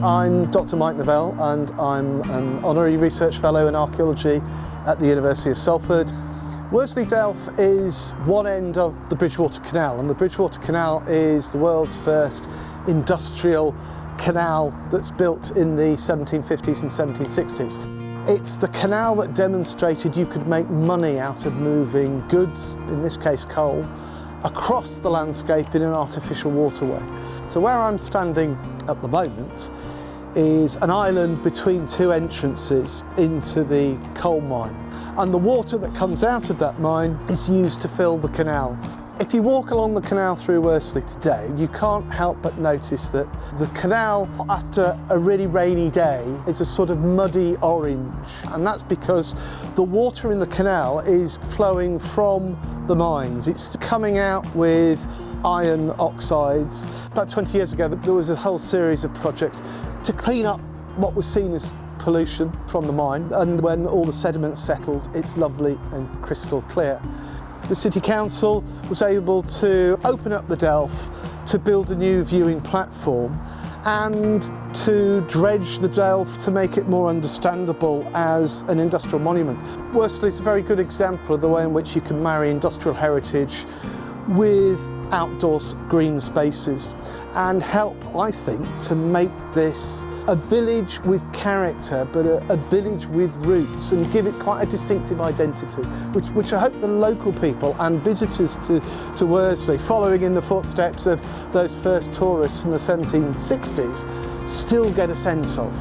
I'm Dr. Mike Nevell and I'm an Honorary Research Fellow in Archaeology at the University of Salford. Worsley Delph is one end of the Bridgewater Canal, and the Bridgewater Canal is the world's first industrial canal that's built in the 1750s and 1760s. It's the canal that demonstrated you could make money out of moving goods, in this case coal, across the landscape in an artificial waterway. So where I'm standing at the moment is an island between two entrances into the coal mine. And the water that comes out of that mine is used to fill the canal. If you walk along the canal through Worsley today, you can't help but notice that the canal, after a really rainy day, is a sort of muddy orange. And that's because the water in the canal is flowing from the mines. It's coming out with iron oxides. About 20 years ago, there was a whole series of projects to clean up what was seen as pollution from the mine. And when all the sediments settled, it's lovely and crystal clear. The City Council was able to open up the Delph to build a new viewing platform and to dredge the Delph to make it more understandable as an industrial monument. Worsley is a very good example of the way in which you can marry industrial heritage with outdoor green spaces and help, I think, to make this a village with character, but a village with roots, and give it quite a distinctive identity, which I hope the local people and visitors to Worsley, following in the footsteps of those first tourists from the 1760s, still get a sense of.